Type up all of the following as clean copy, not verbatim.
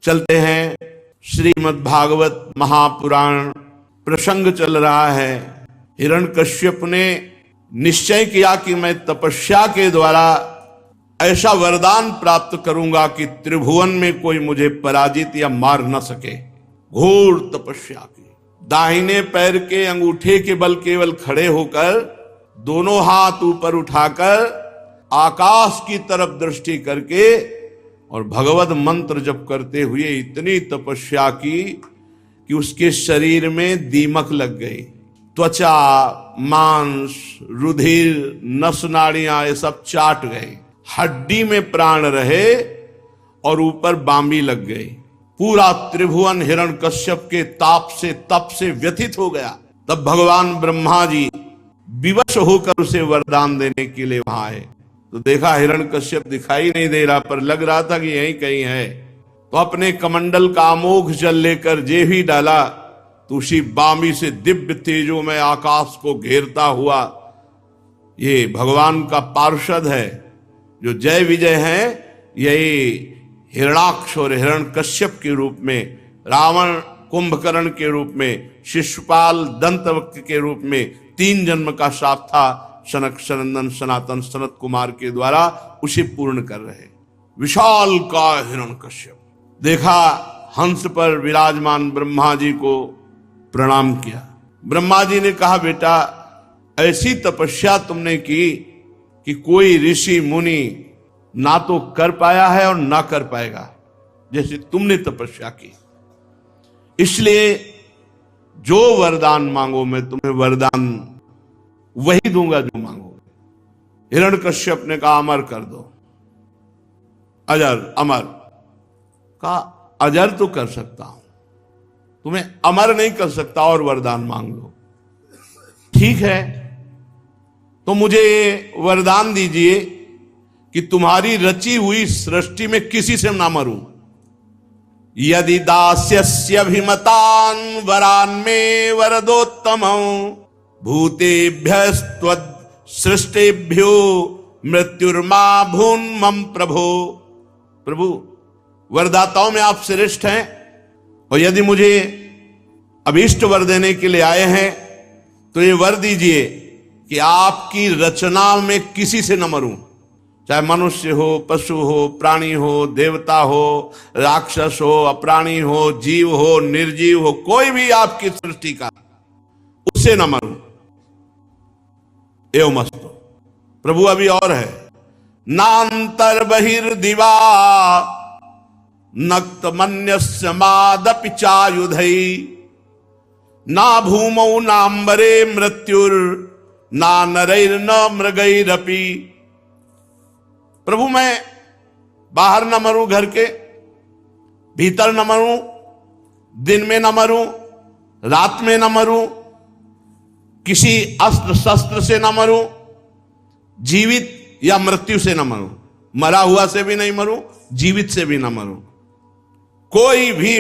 चलते हैं, श्रीमद् भागवत महापुराण प्रसंग चल रहा है। हिरण्यकश्यप ने निश्चय किया कि मैं तपस्या के द्वारा ऐसा वरदान प्राप्त करूंगा कि त्रिभुवन में कोई मुझे पराजित या मार न सके। घोर तपस्या की, दाहिने पैर के अंगूठे के बल केवल खड़े होकर, दोनों हाथ ऊपर उठाकर आकाश की तरफ दृष्टि करके और भगवत मंत्र जप करते हुए इतनी तपस्या की कि उसके शरीर में दीमक लग गई। त्वचा, मांस, रुधिर, नस नाड़ियां ये सब चाट गए, हड्डी में प्राण रहे और ऊपर बांबी लग गई। पूरा त्रिभुवन हिरण्यकश्यप के ताप से, तप से व्यथित हो गया। तब भगवान ब्रह्मा जी विवश होकर उसे वरदान देने के लिए वहां आए। तो देखा हिरण्यकश्यप दिखाई नहीं दे रहा, पर लग रहा था कि यहीं कहीं है। तो अपने कमंडल का अमोघ जल लेकर जे ही डाला तो उसी बामी से दिव्य तेजो में आकाश को घेरता हुआ ये भगवान का पार्षद है, जो जय विजय है, यही हिरणाक्ष और हिरण्यकश्यप के रूप में, रावण कुंभकर्ण के रूप में, शिशुपाल दंतवक्र के रूप में 3 जन्म का शाप था सनक सनंदन सनातन सनत कुमार के द्वारा उसे पूर्ण कर रहे। विशाल का हिरण्यकश्यप देखा, हंस पर विराजमान ब्रह्मा जी को प्रणाम किया। ब्रह्मा जी ने कहा, बेटा ऐसी तपस्या तुमने की कि कोई ऋषि मुनि ना तो कर पाया है और ना कर पाएगा जैसे तुमने तपस्या की। इसलिए जो वरदान मांगो मैं तुम्हें वरदान वही दूंगा जो मांगो। हिरण्यकश्यप ने कहा, अमर कर दो। अजर, अमर। कहा, अजर तो कर सकता हूं, तुम्हें अमर नहीं कर सकता, और वरदान मांग लो। ठीक है, तो मुझे वरदान दीजिए कि तुम्हारी रची हुई सृष्टि में किसी से ना मरूं। यदि दास्यस्यभिमतान वरान में वरदोत्तम भूतेभ्यस्त्वद सृष्टिभ्यो मृत्युर्मा भून मम प्रभो। प्रभु, वरदाताओं में आप श्रेष्ठ हैं, और यदि मुझे अभीष्ट वर देने के लिए आए हैं तो ये वर दीजिए कि आपकी रचना में किसी से न मरूं, चाहे मनुष्य हो, पशु हो, प्राणी हो, देवता हो, राक्षस हो, अप्राणी हो, जीव हो, निर्जीव हो, कोई भी आपकी सृष्टि का, उससे न मरूं। एवं मस्तो। प्रभु अभी और है, नांतर बहिर्दिवा नक्तमन्यस्य मादपि चायुधै ना भूमौ नाम्बरे मृत्युर ना नरैर न मृगैरपि। प्रभु मैं बाहर न मरूं, घर के भीतर न मरूं, दिन में न मरूं, रात में न मरूं, किसी अस्त्र शस्त्र से न मरूं, जीवित या मृत्यु से न मरूं, मरा हुआ से भी नहीं मरूं, जीवित से भी न मरूं, कोई भी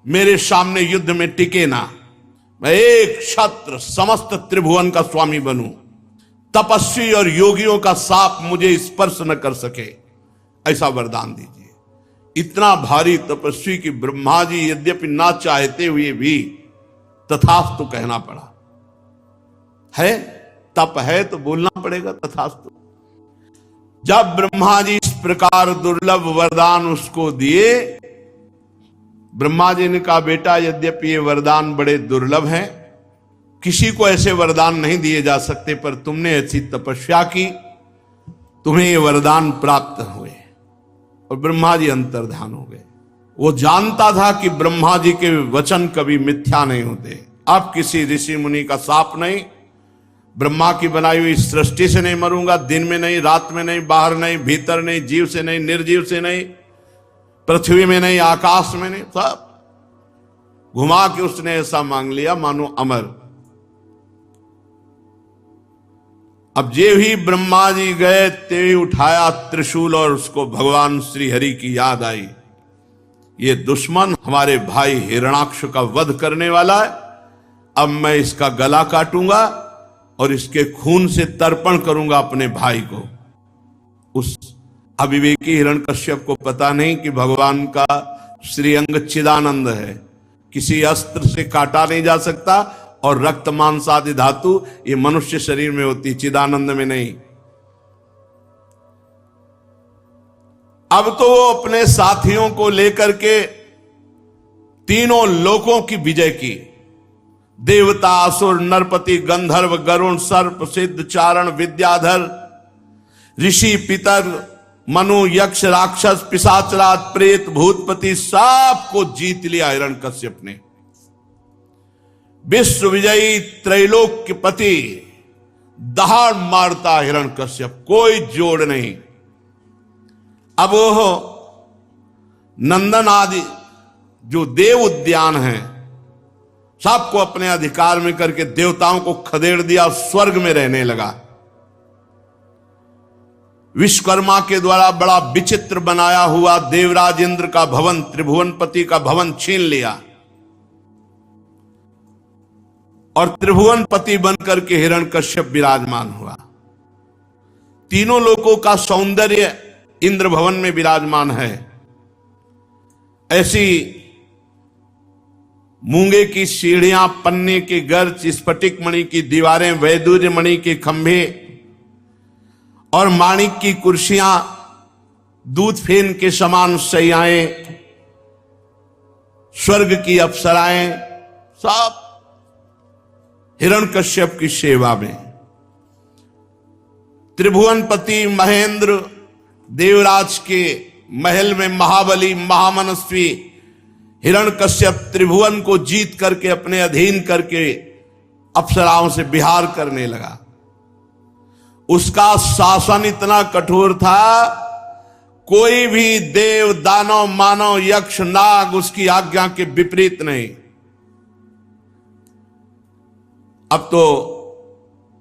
मेरे सामने युद्ध में टिके ना, मैं एक छत्र समस्त त्रिभुवन का स्वामी बनूं, तपस्वी और योगियों का साप मुझे स्पर्श न कर सके, ऐसा वरदान दीजिए। इतना भारी तपस्वी कि ब्रह्मा जी यद्यपि ना चाहते हुए भी तथास्तु कहना पड़ा। है तप है तो बोलना पड़ेगा तथास्तु। जब ब्रह्मा जी इस प्रकार दुर्लभ वरदान उसको दिए, ब्रह्मा जी ने कहा, बेटा यद्यपि ये वरदान बड़े दुर्लभ हैं, किसी को ऐसे वरदान नहीं दिए जा सकते, पर तुमने ऐसी तपस्या की, तुम्हें ये वरदान प्राप्त हुए। और ब्रह्मा जी अंतर्धान हो गए। वो जानता था कि ब्रह्मा जी के वचन कभी मिथ्या नहीं होते। अब किसी ऋषि मुनि का साप नहीं, ब्रह्मा की बनाई हुई सृष्टि से नहीं मरूंगा, दिन में नहीं, रात में नहीं, बाहर नहीं, भीतर नहीं, जीव से नहीं, निर्जीव से नहीं, पृथ्वी में नहीं, आकाश में नहीं, सब घुमा के उसने ऐसा मांग लिया मानो अमर। अब जे ही ब्रह्मा जी गए, ते ही उठाया त्रिशूल और उसको भगवान श्री हरि की याद आई। ये दुश्मन हमारे भाई हिरणाक्ष का वध करने वाला है, अब मैं इसका गला काटूंगा और इसके खून से तर्पण करूंगा अपने भाई को। उस अविवेकी हिरण्यकश्यप को पता नहीं कि भगवान का श्रीअंग चिदानंद है, किसी अस्त्र से काटा नहीं जा सकता, और रक्त मांस आदि धातु ये मनुष्य शरीर में होती, चिदानंद में नहीं। अब तो वो अपने साथियों को लेकर के तीनों लोकों की विजय की। देवता, असुर, नरपति, गंधर्व, गरुण, सर्प, सिद्ध, चारण, विद्याधर, ऋषि, पितर, मनु, यक्ष, राक्षस, पिशाचराज, प्रेत, भूतपति, सबको जीत लिया हिरण्यकश्यप ने। विश्व विजयी त्रैलोक्यपति, दहाड़ मारता हिरण्यकश्यप, कोई जोड़ नहीं। अब वो नंदन आदि जो देव उद्यान है सबको अपने अधिकार में करके देवताओं को खदेड़ दिया, स्वर्ग में रहने लगा। विश्वकर्मा के द्वारा बड़ा विचित्र बनाया हुआ देवराज इंद्र का भवन, त्रिभुवनपति का भवन छीन लिया और त्रिभुवनपति बनकर के हिरण्यकश्यप विराजमान हुआ। तीनों लोकों का सौंदर्य इंद्र भवन में विराजमान है। ऐसी मूंगे की सीढ़ियां, पन्ने के गर्च, स्फटिक मणि की दीवारें, वैदूर्य मणि के खंभे और माणिक की कुर्सियां, दूध फेन के समान शैयाएं, स्वर्ग की अप्सराएं, सब हिरण्यकश्यप की सेवा में। त्रिभुवनपति महेंद्र देवराज के महल में महाबली महामनस्वी हिरण्यकश्यप त्रिभुवन को जीत करके अपने अधीन करके अप्सराओं से विहार करने लगा। उसका शासन इतना कठोर था, कोई भी देव, दानव, मानव, यक्ष, नाग उसकी आज्ञा के विपरीत नहीं। अब तो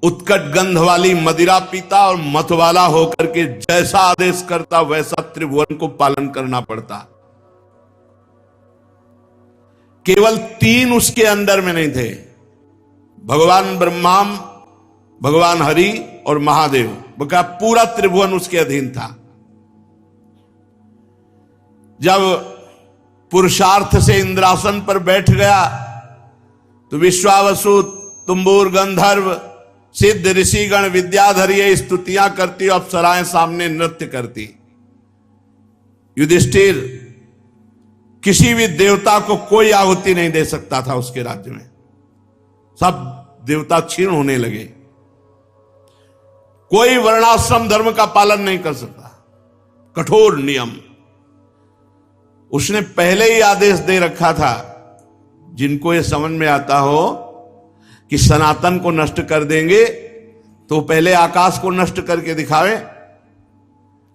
उत्कट गंध वाली मदिरा पीता और मतवाला होकर के जैसा आदेश करता वैसा त्रिभुवन को पालन करना पड़ता। केवल 3 उसके अंडर में नहीं थे, भगवान ब्रह्मा, भगवान हरि और महादेव, बल्कि पूरा त्रिभुवन उसके अधीन था। जब पुरुषार्थ से इंद्रासन पर बैठ गया तो विश्वावसु, तुम्बुर, गंधर्व, सिद्ध, ऋषिगण, विद्याधर ये स्तुतियां करती, अप्सराएं सामने नृत्य करती। युधिष्ठिर किसी भी देवता को कोई आहुति नहीं दे सकता था उसके राज्य में, सब देवता क्षीण होने लगे। कोई वर्णाश्रम धर्म का पालन नहीं कर सकता, कठोर नियम। उसने पहले ही आदेश दे रखा था, जिनको ये समझ में आता हो कि सनातन को नष्ट कर देंगे तो पहले आकाश को नष्ट करके दिखावे।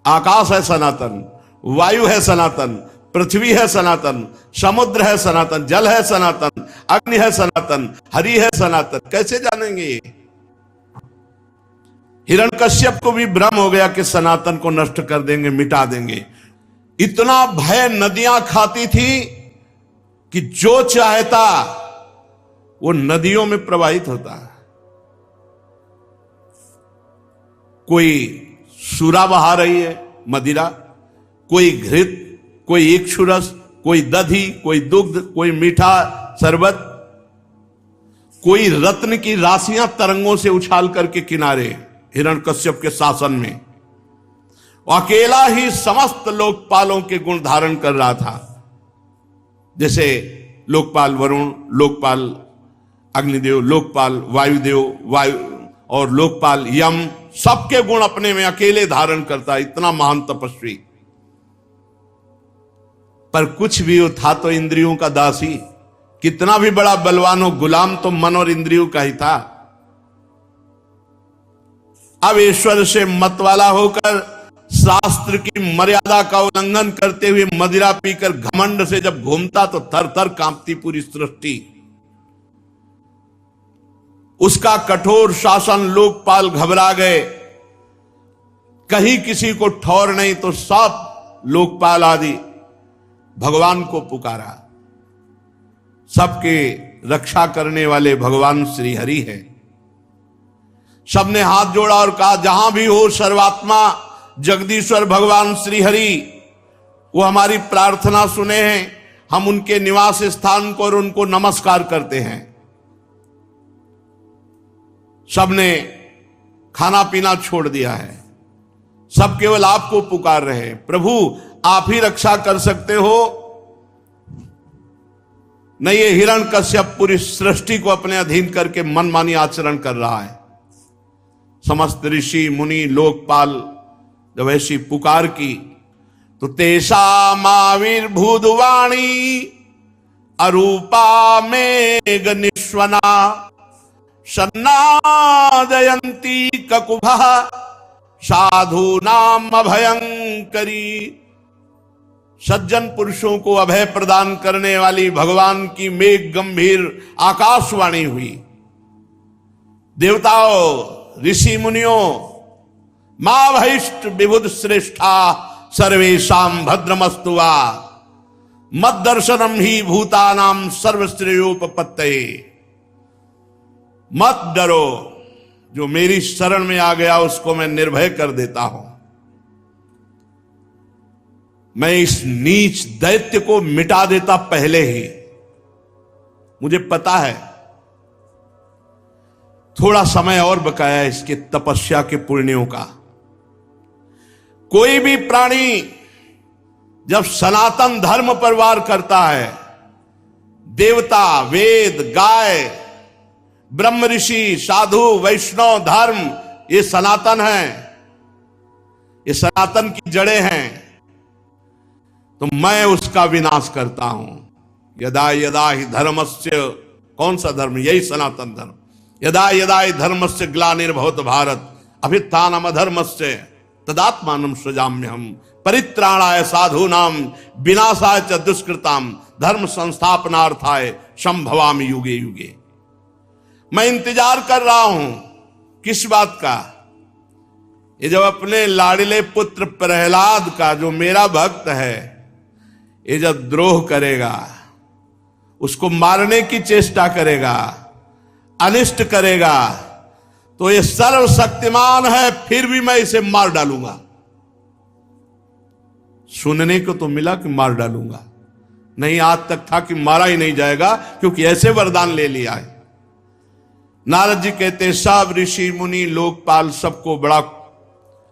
आकाश है सनातन, वायु है सनातन, पृथ्वी है सनातन, समुद्र है सनातन, जल है सनातन, अग्नि है सनातन, हरि है सनातन। कैसे जानेंगे ये? हिरण्यकश्यप को भी भ्रम हो गया कि सनातन को नष्ट कर देंगे, मिटा देंगे। इतना भय नदियां खाती थी कि जो चाहता वो नदियों में प्रवाहित होता है। कोई सूरा बहा रही है, मदिरा, कोई घृत, कोई इक्षुरस, कोई दधी, कोई दुग्ध, कोई मीठा शरबत, कोई रत्न की राशियां तरंगों से उछाल करके किनारे हिरण्यकश्यप के शासन में। अकेला ही समस्त लोकपालों के गुण धारण कर रहा था। जैसे लोकपाल वरुण, लोकपाल अग्निदेव, लोकपाल वायुदेव, वायु और लोकपाल यम, सबके गुण अपने में अकेले धारण करता। इतना महान तपस्वी, पर कुछ भी हो था तो इंद्रियों का दासी। कितना भी बड़ा बलवान हो, गुलाम तो मन और इंद्रियों का ही था। अब ईश्वर से मतवाला होकर शास्त्र की मर्यादा का उल्लंघन करते हुए मदिरा पीकर घमंड से जब घूमता तो थर थर कांपती पूरी सृष्टि। उसका कठोर शासन लोकपाल घबरा गए। कहीं किसी को ठौर नहीं तो सब लोकपाल आदि भगवान को पुकारा। सबके रक्षा करने वाले भगवान श्री हरि हैं। सबने हाथ जोड़ा और कहा, जहां भी हो सर्वात्मा जगदीश्वर भगवान श्री हरि, वो हमारी प्रार्थना सुने हैं। हम उनके निवास स्थान को और उनको नमस्कार करते हैं। सबने खाना पीना छोड़ दिया है, सब केवल आपको पुकार रहे हैं। प्रभु आप ही रक्षा कर सकते हो। नहीं, ये हिरण्यकश्यप पूरी सृष्टि को अपने अधीन करके मनमानी आचरण कर रहा है। समस्त ऋषि मुनि लोकपाल जब ऐसी पुकार की तो तेषा माविर्भूतवाणी अरूपा मेघ निश्वना सन्नादयन्ती ककुभः साधूनाम अभयंकरी। सज्जन पुरुषों को अभय प्रदान करने वाली भगवान की मेघ गंभीर आकाशवाणी हुई। देवताओं ऋषि मुनियों, मां भैष्ट विबुध श्रेष्ठा सर्वेशाम भद्रमस्तुवा मद दर्शनम ही भूतानाम सर्वश्रेयोपपत्तये। मत डरो, जो मेरी शरण में आ गया उसको मैं निर्भय कर देता हूं। मैं इस नीच दैत्य को मिटा देता पहले ही। मुझे पता है थोड़ा समय और बकाया इसके तपस्या के पुण्यों का। कोई भी प्राणी जब सनातन धर्म पर वार करता है, देवता वेद गाय ब्रह्म ऋषि साधु वैष्णव धर्म, ये सनातन है, ये सनातन की जड़ें हैं, तो मैं उसका विनाश करता हूं। यदा यदा ही धर्मस्य, कौन सा धर्म? यही सनातन धर्म। यदा यदा ही धर्मस्य ग्लानिर्भवत भारत अभ्युत्थानम अधर्मस्य तदात्मानं सृजाम्यहम् परित्राणाय साधूनां विनाशाय च दुष्कृतां धर्म संस्थापनार्थाय संभवामि युगे युगे। मैं इंतजार कर रहा हूं किस बात का? ये जब अपने लाडले पुत्र प्रहलाद का, जो मेरा भक्त है, ये जब द्रोह करेगा, उसको मारने की चेष्टा करेगा, अनिष्ट करेगा, तो ये सर्वशक्तिमान है, फिर भी मैं इसे मार डालूंगा। सुनने को तो मिला कि मार डालूंगा, नहीं आज तक था कि मारा ही नहीं जाएगा, क्योंकि ऐसे वरदान ले लिया है। नारद जी कहते सब ऋषि मुनि लोकपाल सबको बड़ा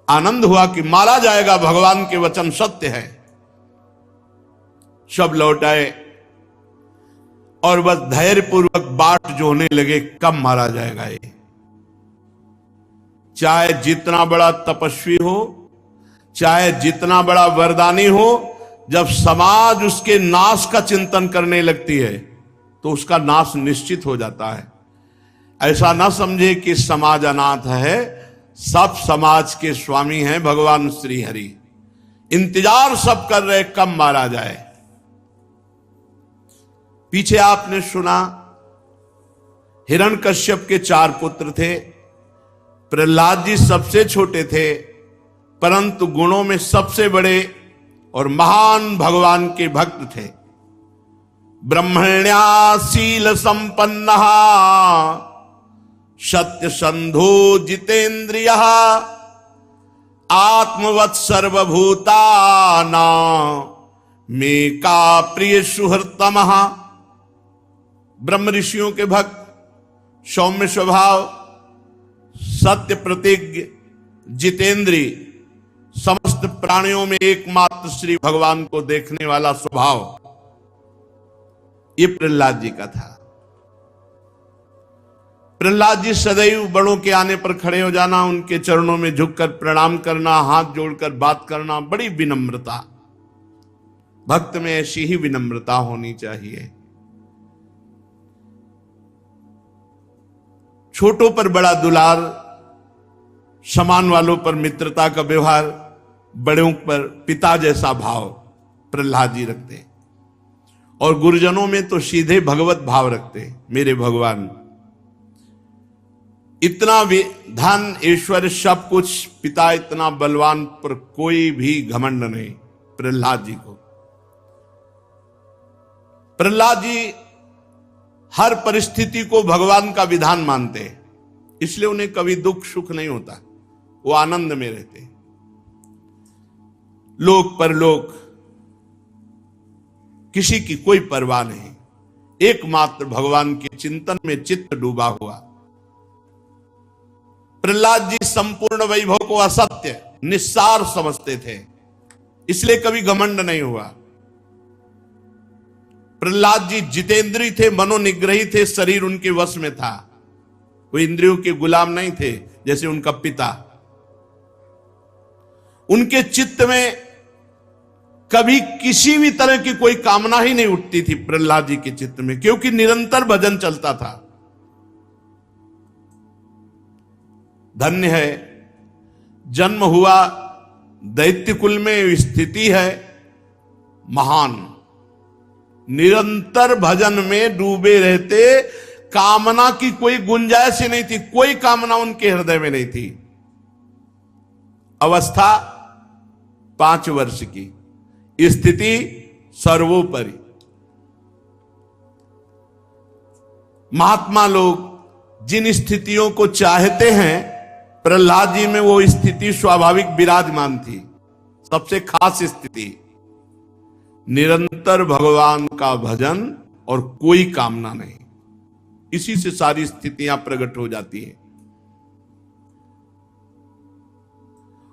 आनंद हुआ कि मारा जाएगा, भगवान के वचन सत्य है। सब लौट आए और बस धैर्यपूर्वक बाट जोहने लगे, कब मारा जाएगा ये। चाहे जितना बड़ा तपस्वी हो, चाहे जितना बड़ा वरदानी हो, जब समाज उसके नाश का चिंतन करने लगती है तो उसका नाश निश्चित हो जाता है। ऐसा ना समझे कि समाज अनाथ है, सब समाज के स्वामी हैं भगवान श्री हरि। इंतजार सब कर रहे कब मारा जाए। पीछे आपने सुना हिरण्यकश्यप के 4 पुत्र थे। प्रहलाद जी सबसे छोटे थे, परंतु गुणों में सबसे बड़े और महान भगवान के भक्त थे। ब्रह्मण्या शील संपन्न सत्य संधो जितेन्द्रिय आत्मवत् सर्वभूताना में का प्रिय सुहृतम। ब्रह्म ऋषियों के भक्त, सौम्य स्वभाव, सत्य प्रतिज्ञ, जितेंद्री, समस्त प्राणियों में एकमात्र श्री भगवान को देखने वाला स्वभाव, ये प्रहलाद जी का था। प्रहलाद जी सदैव बड़ों के आने पर खड़े हो जाना, उनके चरणों में झुककर प्रणाम करना, हाथ जोड़कर बात करना, बड़ी विनम्रता। भक्त में ऐसी ही विनम्रता होनी चाहिए। छोटों पर बड़ा दुलार, समान वालों पर मित्रता का व्यवहार, बड़ों पर पिता जैसा भाव प्रहलाद जी रखते, और गुरुजनों में तो सीधे भगवत भाव रखते। मेरे भगवान, इतना धन ऐश्वर्य सब कुछ, पिता इतना बलवान, पर कोई भी घमंड नहीं प्रहलाद जी को। प्रहलाद जी हर परिस्थिति को भगवान का विधान मानते, इसलिए उन्हें कभी दुख सुख नहीं होता, वो आनंद में रहते। लोक परलोक किसी की कोई परवाह नहीं, एकमात्र भगवान के चिंतन में चित्त डूबा हुआ। प्रहलाद जी संपूर्ण वैभव को असत्य निस्सार समझते थे, इसलिए कभी घमंड नहीं हुआ। प्रहलाद जी जितेंद्री थे, मनोनिग्रही थे, शरीर उनके वश में था, वो इंद्रियों के गुलाम नहीं थे जैसे उनका पिता। उनके चित्त में कभी किसी भी तरह की कोई कामना ही नहीं उठती थी प्रहलाद जी के चित्त में, क्योंकि निरंतर भजन चलता था। धन्य है, जन्म हुआ दैत्य कुल में, स्थिति है महान। निरंतर भजन में डूबे रहते, कामना की कोई गुंजाइश ही नहीं थी, कोई कामना उनके हृदय में नहीं थी। अवस्था 5 वर्ष की, स्थिति सर्वोपरि। महात्मा लोग जिन स्थितियों को चाहते हैं, प्रहलाद जी में वो स्थिति स्वाभाविक विराजमान थी। सबसे खास स्थिति निरंतर भगवान का भजन और कोई कामना नहीं, इसी से सारी स्थितियां प्रकट हो जाती हैं।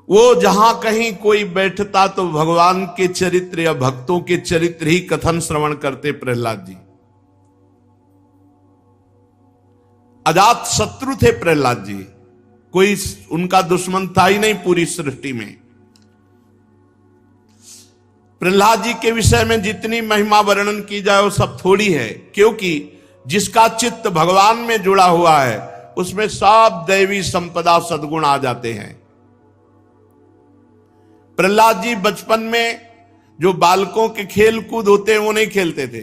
वो जहां कहीं कोई बैठता तो भगवान के चरित्र या भक्तों के चरित्र ही कथन श्रवण करते प्रहलाद जी। अजात शत्रु थे प्रहलाद जी, कोई उनका दुश्मन था ही नहीं पूरी सृष्टि में। प्रहलाद जी के विषय में जितनी महिमा वर्णन की जाए वो सब थोड़ी है, क्योंकि जिसका चित्त भगवान में जुड़ा हुआ है उसमें सब दैवी संपदा सद्गुण आ जाते हैं। प्रहलाद जी बचपन में जो बालकों के खेल कूद होते हैं वो नहीं खेलते थे,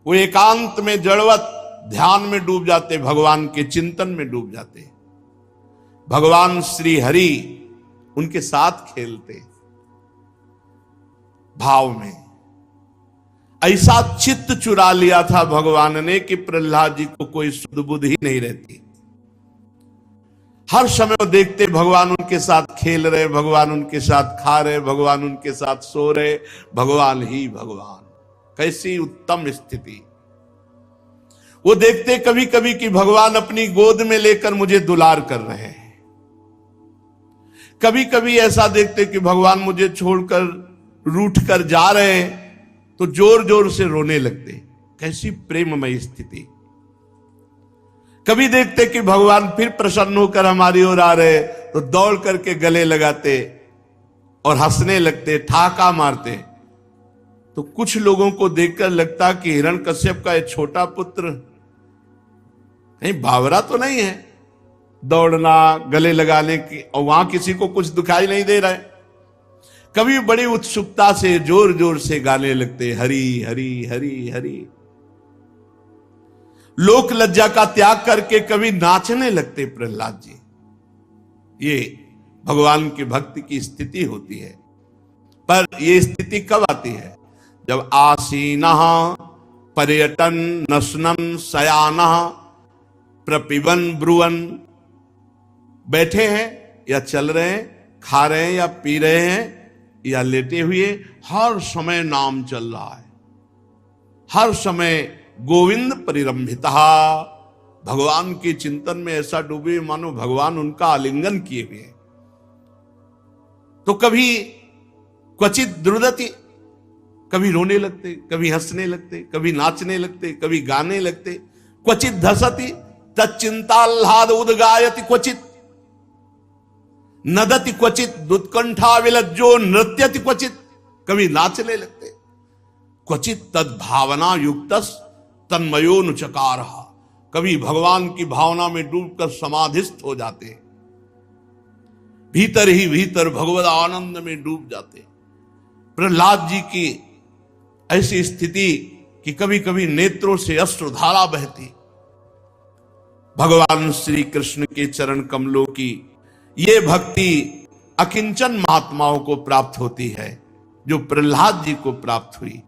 वो एकांत में जड़वत ध्यान में डूब जाते, भगवान के चिंतन में डूब जाते। भगवान श्री हरि उनके साथ खेलते भाव में। ऐसा चित्त चुरा लिया था भगवान ने कि प्रहलाद जी को कोई सुध बुध ही नहीं रहती। हर समय वो देखते भगवान उनके साथ खेल रहे, भगवान उनके साथ खा रहे, भगवान उनके साथ सो रहे, भगवान ही भगवान। कैसी उत्तम स्थिति। वो देखते कभी कभी कि भगवान अपनी गोद में लेकर मुझे दुलार कर रहे हैं, कभी कभी ऐसा देखते कि भगवान मुझे छोड़कर रूठ कर जा रहे हैं तो जोर जोर से रोने लगते। कैसी प्रेममय स्थिति। कभी देखते कि भगवान फिर प्रसन्न होकर हमारी ओर आ रहे तो दौड़ करके गले लगाते और हंसने लगते, ठाका मारते। तो कुछ लोगों को देखकर लगता कि हिरण्यकश्यप का एक छोटा पुत्र कहीं बावरा तो नहीं है, दौड़ना गले लगाने की, और वहां किसी को कुछ दिखाई नहीं दे रहा है। कभी बड़ी उत्सुकता से जोर जोर से गाने लगते, हरि हरि हरि हरि। लोक लज्जा का त्याग करके कभी नाचने लगते प्रहलाद जी। ये भगवान के भक्ति की स्थिति होती है। पर यह स्थिति कब आती है? जब आसीनः पर्यटन नशनम शयानः प्रपिबन ब्रुवन, बैठे हैं या चल रहे हैं, खा रहे हैं या पी रहे हैं या लेटे हुए, हर समय नाम चल रहा है। हर समय गोविंद परिरंभिता, भगवान के चिंतन में ऐसा डूबे मानो भगवान उनका आलिंगन किए हुए। तो कभी क्वचित द्रुदति, कभी रोने लगते, कभी हंसने लगते, कभी नाचने लगते, कभी गाने लगते। क्वचित धसति तच्चिंताह्लाद उद्गायति, क्वचित नदति, क्वचित दुत्कंठा विलज्जो नृत्यति, क्वचित कभी नाचने लगते। क्वचित तद भावना युक्तस तन्मयोनुचकार, कभी भगवान की भावना में डूबकर समाधिस्थ हो जाते, भीतर ही भीतर भगवत आनंद में डूब जाते। प्रहलाद जी की ऐसी स्थिति कि कभी कभी नेत्रों से अश्रुधारा बहती। भगवान श्री कृष्ण के चरण कमलों की ये भक्ति अकिंचन महात्माओं को प्राप्त होती है, जो प्रहलाद जी को प्राप्त हुई।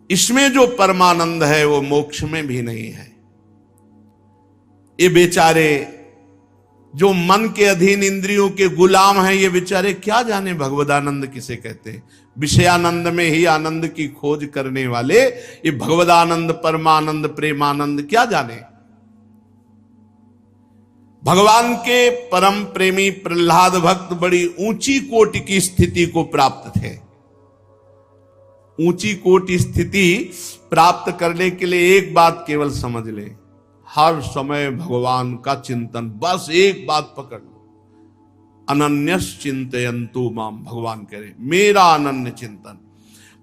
इसमें जो परमानंद है वो मोक्ष में भी नहीं है। ये बेचारे जो मन के अधीन इंद्रियों के गुलाम हैं, ये बेचारे क्या जाने भगवदानंद किसे कहते हैं। विषयानंद में ही आनंद की खोज करने वाले ये भगवदानंद, परमानंद, प्रेमानंद क्या जाने। भगवान के परम प्रेमी प्रहलाद भक्त बड़ी ऊंची कोटि की स्थिति को प्राप्त थे। ऊंची कोटि स्थिति प्राप्त करने के लिए एक बात केवल समझ ले, हर समय भगवान का चिंतन। बस एक बात पकड़ लो, अनन्यस चिंतयन्तु माम। भगवान कह रहे मेरा अनन्य चिंतन।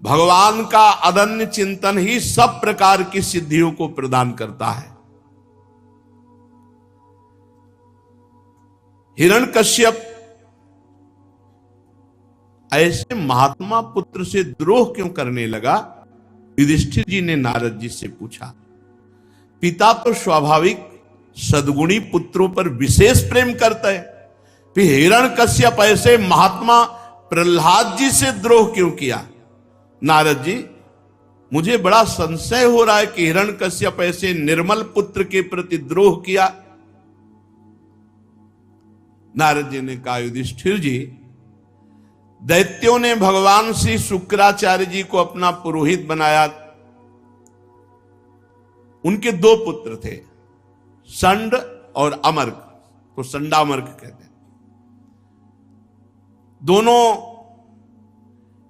भगवान का अनन्य चिंतन ही सब प्रकार की सिद्धियों को प्रदान करता है। हिरण्यकश्यप ऐसे महात्मा पुत्र से द्रोह क्यों करने लगा? युधिष्ठिर जी ने नारद जी से पूछा। पिता तो स्वाभाविक सद्गुणी पुत्रों पर विशेष प्रेम करता है, फिर हिरण्यकश्यप ऐसे महात्मा प्रहलाद जी से द्रोह क्यों किया? नारद जी, मुझे बड़ा संशय हो रहा है कि हिरण्यकश्यप ऐसे निर्मल पुत्र के प्रति द्रोह किया। नारद जी ने कहा, युधिष्ठिर जी, दैत्यों ने भगवान श्री शुक्राचार्य जी को अपना पुरोहित बनाया। उनके दो पुत्र थे, संड और अमर्क, तो संडामर्क कहते हैं। दोनों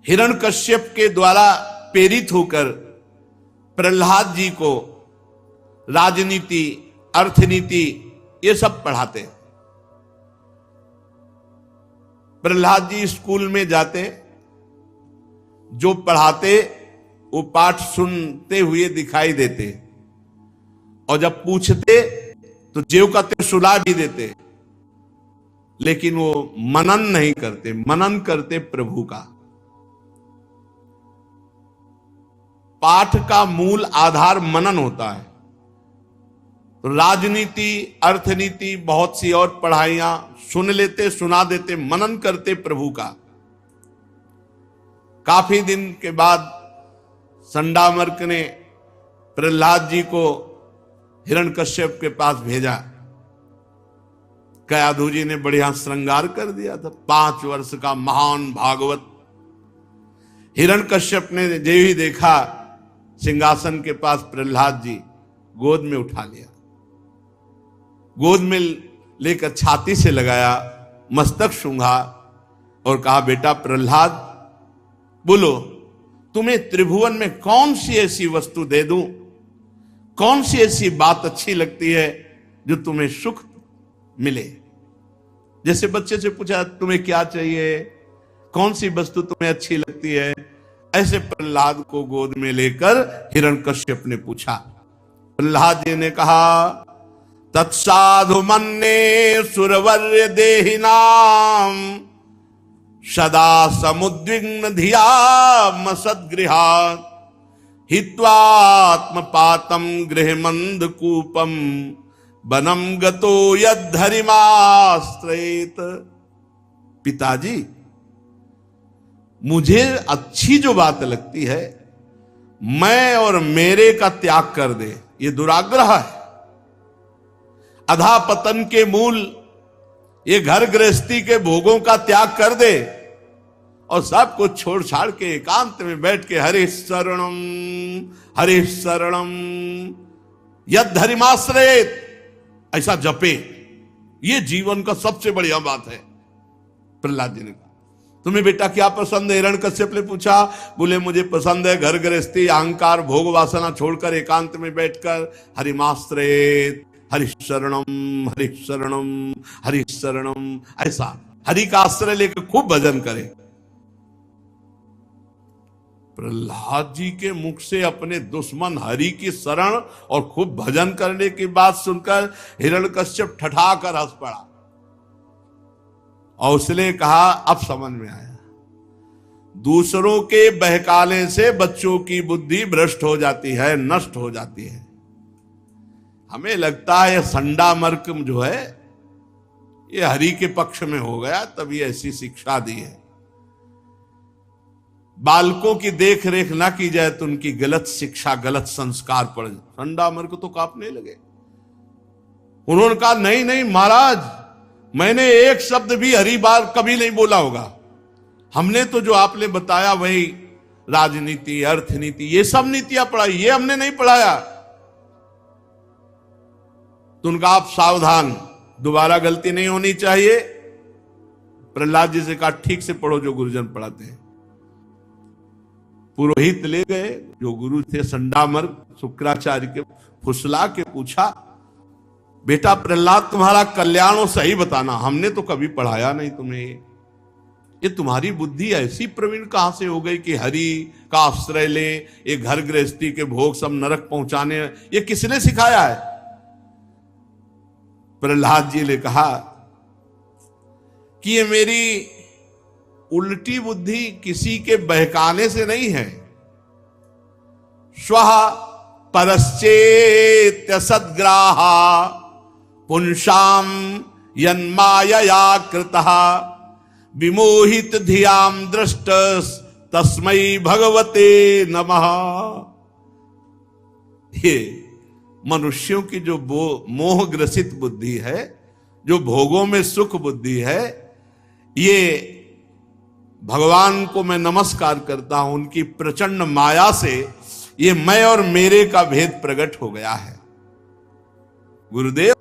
हिरण्यकश्यप के द्वारा प्रेरित होकर प्रहलाद जी को राजनीति, अर्थनीति ये सब पढ़ाते हैं। प्रहलाद जी स्कूल में जाते, जो पढ़ाते वो पाठ सुनते हुए दिखाई देते, और जब पूछते तो जेव का ते सुला भी देते, लेकिन वो मनन नहीं करते। मनन करते प्रभु का। पाठ का मूल आधार मनन होता है। तो राजनीति, अर्थनीति, बहुत सी और पढ़ाइयां सुन लेते, सुना देते, मनन करते प्रभु का। काफी दिन के बाद संडामर्क ने प्रहलाद जी को हिरण्यकश्यप के पास भेजा। कयाधु जी ने बढ़िया श्रृंगार कर दिया था। 5 वर्ष का महान भागवत। हिरण्यकश्यप ने जो ही देखा सिंहासन के पास प्रहलाद जी, गोद में उठा लिया, गोद में लेकर छाती से लगाया, मस्तक सूंघा और कहा, बेटा प्रहलाद, बोलो तुम्हें त्रिभुवन में कौन सी ऐसी वस्तु दे दूं, कौन सी ऐसी बात अच्छी लगती है जो तुम्हें सुख मिले। जैसे बच्चे से पूछा तुम्हें क्या चाहिए, कौन सी वस्तु तुम्हें अच्छी लगती है, ऐसे प्रहलाद को गोद में लेकर हिरण्यकश्यप ने पूछा। प्रहलाद जी ने कहा, तत्साधु मन्ये सुरवर्य देहिनाम सदा समुद्विग्न धिया मसद्गृहात् हित्वात्मपातम गृहमंद कूपम बनम गतो यद्धरिमाश्रयेत। पिताजी, मुझे अच्छी जो बात लगती है, मैं और मेरे का त्याग कर दे, ये दुराग्रह है। अधापतन के मूल ये घर गृहस्थी के भोगों का त्याग कर दे और सब कुछ छोड़ छाड़ के एकांत में बैठ के हरि शरणम यद्धरिमाश्रयेत ऐसा जपे, ये जीवन का सबसे बढ़िया बात है। प्रहलाद जी ने कहा, तुम्हें बेटा क्या पसंद है? हिरण्यकश्यप ने पूछा। बोले, मुझे पसंद है घर गृहस्थी, अहंकार, भोग वासना छोड़कर एकांत में बैठकर हरिमाश्रयेत, हरि शरणम हरि शरणम, ऐसा हरि का आश्रय लेकर खूब भजन करे। प्रहलाद जी के मुख से अपने दुश्मन हरि की शरण और खूब भजन करने की बात सुनकर हिरण्यकश्यप ठठाकर हंस पड़ा और उसने कहा, अब समझ में आया, दूसरों के बहकाने से बच्चों की बुद्धि भ्रष्ट हो जाती है, नष्ट हो जाती है। हमें लगता है संडामर्क जो है ये हरि के पक्ष में हो गया, तभी ऐसी शिक्षा दी है। बालकों की देख रेख ना की जाए तो उनकी गलत शिक्षा, गलत संस्कार पड़ जाए। संडामर्क तो कांपने लगे। उन्होंने कहा, नहीं नहीं महाराज, मैंने एक शब्द भी हरी बार कभी नहीं बोला होगा। हमने तो जो आपने बताया वही राजनीति, अर्थनीति, ये सब नीतियां पढ़ाई, ये हमने नहीं पढ़ाया। तो उनका आप सावधान, दोबारा गलती नहीं होनी चाहिए। प्रहलाद जी से कहा ठीक से पढ़ो जो गुरुजन पढ़ाते हैं। पुरोहित ले गए, जो गुरु थे संडामर्क, शुक्राचार्य के फुसला के पूछा, बेटा प्रहलाद तुम्हारा कल्याण हो सही बताना, हमने तो कभी पढ़ाया नहीं तुम्हें, ये तुम्हारी बुद्धि ऐसी प्रवीण कहां से हो गई कि हरि का आश्रय ले, ये घर गृहस्थी के भोग सब नरक पहुंचाने, ये किसने सिखाया है? प्रहलाद जी ने कहा कि ये मेरी उल्टी बुद्धि किसी के बहकाने से नहीं है। स्वः परश्चेत्य सद्ग्राहा पुंसाम यन्मायया कृतः विमोहित धियाम दृष्ट तस्मै भगवते नमः। ये मनुष्यों की जो मोह ग्रसित बुद्धि है, जो भोगों में सुख बुद्धि है, ये भगवान को मैं नमस्कार करता हूं, उनकी प्रचंड माया से ये मैं और मेरे का भेद प्रकट हो गया है। गुरुदेव